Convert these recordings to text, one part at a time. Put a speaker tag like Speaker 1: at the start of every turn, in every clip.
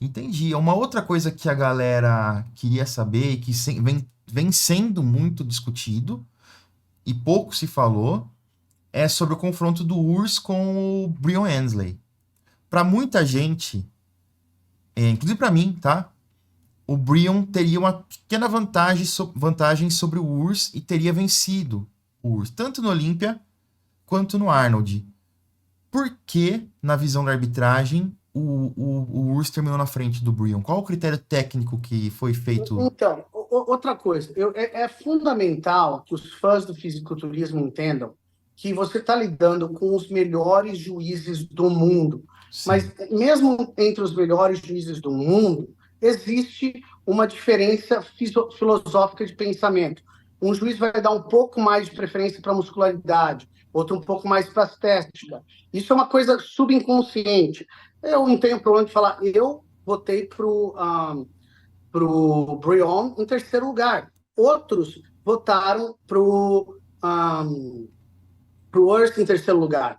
Speaker 1: Entendi. Uma outra coisa que a galera queria saber e que vem sendo muito discutido e pouco se falou é sobre o confronto do Urs com o Brian Ansley. Para muita gente, inclusive para mim, tá? O Brian teria uma pequena vantagem sobre o Urs e teria vencido o Urs, tanto no Olympia quanto no Arnold. Por que, na visão da arbitragem, o Urs terminou na frente do Brian? Qual o critério técnico que foi feito?
Speaker 2: Então, outra coisa, é fundamental que os fãs do fisiculturismo entendam que você está lidando com os melhores juízes do mundo. Mas
Speaker 1: Sim.
Speaker 2: mesmo entre os melhores juízes do mundo, existe uma diferença filosófica de pensamento. Um juiz vai dar um pouco mais de preferência para a muscularidade, outro um pouco mais para a estética. Isso é uma coisa subconsciente. Eu não tenho problema de falar, eu votei para o Brion em terceiro lugar. Outros votaram para o Hurst em terceiro lugar.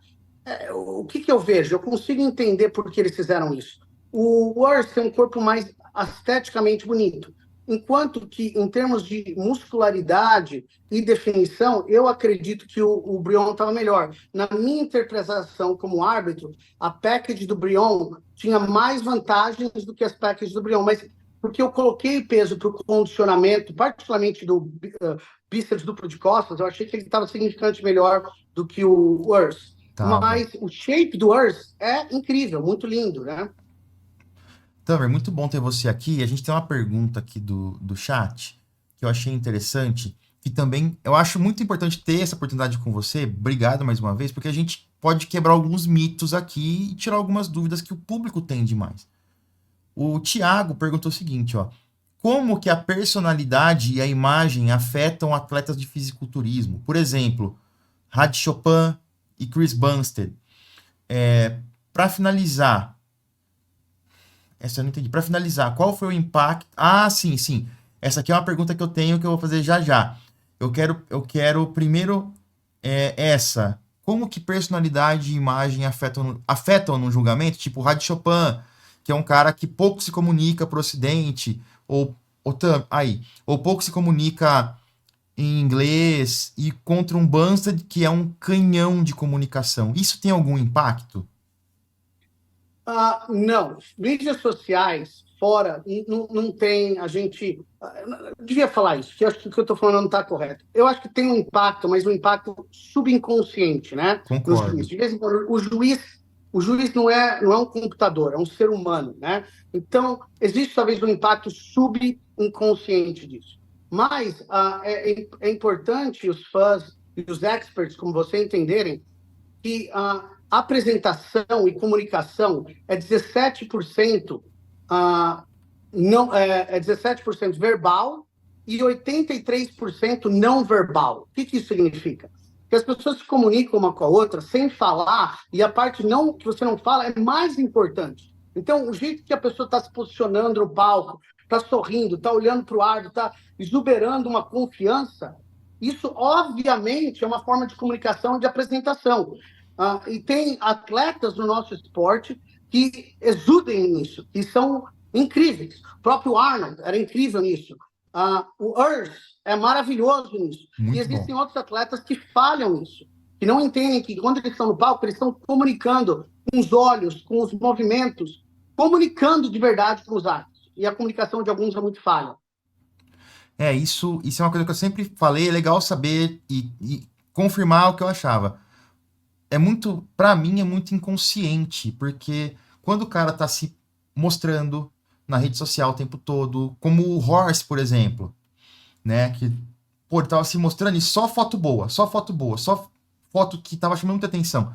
Speaker 2: O que eu vejo? Eu consigo entender por que eles fizeram isso. O Hurst tem um corpo mais esteticamente bonito, enquanto que, em termos de muscularidade e definição, eu acredito que o Brion estava melhor. Na minha interpretação como árbitro, a package do Brion tinha mais vantagens do que as packages do Brion, mas porque eu coloquei peso para o condicionamento, particularmente do bíceps duplo de costas, eu achei que ele estava significante melhor do que o Urs.
Speaker 1: Tava.
Speaker 2: Mas o shape do Urs é incrível, muito lindo, né?
Speaker 1: Tamer, muito bom ter você aqui. A gente tem uma pergunta aqui do chat que eu achei interessante, que também eu acho muito importante ter essa oportunidade com você. Obrigado mais uma vez, porque a gente pode quebrar alguns mitos aqui e tirar algumas dúvidas que o público tem demais. O Thiago perguntou o seguinte, ó: como que a personalidade e a imagem afetam atletas de fisiculturismo? Por exemplo, Rad Chopin e Chris Bumstead. Para finalizar, essa eu não entendi. Para finalizar, qual foi o impacto? Ah, sim, sim. Essa aqui é uma pergunta que eu tenho que eu vou fazer já já. Eu quero primeiro essa. Como que personalidade e imagem afetam no julgamento? Tipo, o Rad Chopin, que é um cara que pouco se comunica pro Ocidente, ou pouco se comunica em inglês, e contra um Bumstead que é um canhão de comunicação. Isso tem algum impacto?
Speaker 2: Não, mídias sociais fora não tem a gente devia falar isso, que eu acho que o que eu estou falando não está correto. Eu acho que tem um impacto, mas um impacto subconsciente, né? No juiz.
Speaker 1: Concordo.
Speaker 2: De vez em quando, o juiz não é um computador, é um ser humano, né? Então existe talvez um impacto subconsciente disso. Mas é importante os fãs e os experts, como você, entenderem que a apresentação e comunicação é 17% não é 17% verbal e 83% não verbal. O que isso significa? Que as pessoas se comunicam uma com a outra sem falar, e a parte não que você não fala é mais importante. Então, o jeito que a pessoa está se posicionando no palco, está sorrindo, está olhando para o ar, está exuberando uma confiança, isso obviamente é uma forma de comunicação e de apresentação. E tem atletas no nosso esporte que exudem nisso, que são incríveis. O próprio Arnold era incrível nisso. O Urs é maravilhoso nisso. E
Speaker 1: Muito bom.
Speaker 2: existem outros atletas que falham nisso, que não entendem que quando eles estão no palco, eles estão comunicando com os olhos, com os movimentos, comunicando de verdade com os atos. E a comunicação de alguns é muito falha.
Speaker 1: Isso é uma coisa que eu sempre falei, é legal saber e confirmar o que eu achava. Pra mim, é muito inconsciente, porque quando o cara tá se mostrando na rede social o tempo todo, como o Horst, por exemplo, né, que, pô, ele tava se mostrando e só foto boa, só foto que tava chamando muita atenção.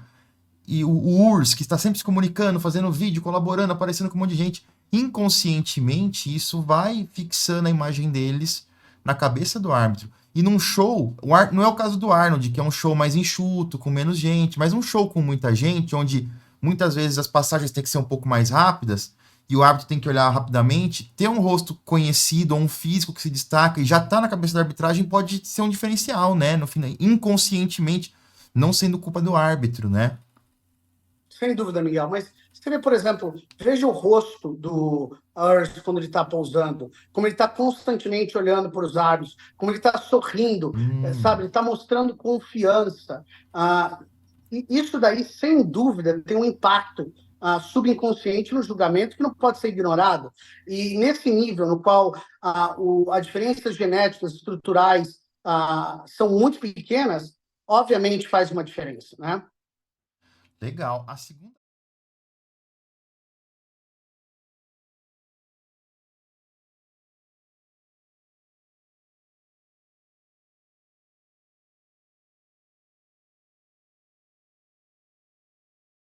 Speaker 1: E o Urs, que está sempre se comunicando, fazendo vídeo, colaborando, aparecendo com um monte de gente, inconscientemente isso vai fixando a imagem deles na cabeça do árbitro. E num show, não é o caso do Arnold, que é um show mais enxuto, com menos gente, mas um show com muita gente, onde muitas vezes as passagens têm que ser um pouco mais rápidas, e o árbitro tem que olhar rapidamente, ter um rosto conhecido ou um físico que se destaca e já está na cabeça da arbitragem pode ser um diferencial, né? No final, inconscientemente, não sendo culpa do árbitro, né?
Speaker 2: Sem dúvida, Miguel. Mas você vê, por exemplo, veja o rosto do Urs quando ele está pousando, como ele está constantemente olhando para os lábios, como ele está sorrindo, sabe? Ele está mostrando confiança. E isso daí, sem dúvida, tem um impacto subconsciente no julgamento que não pode ser ignorado. E nesse nível no qual as diferenças genéticas estruturais são muito pequenas, obviamente faz uma diferença, né?
Speaker 1: Legal. A segunda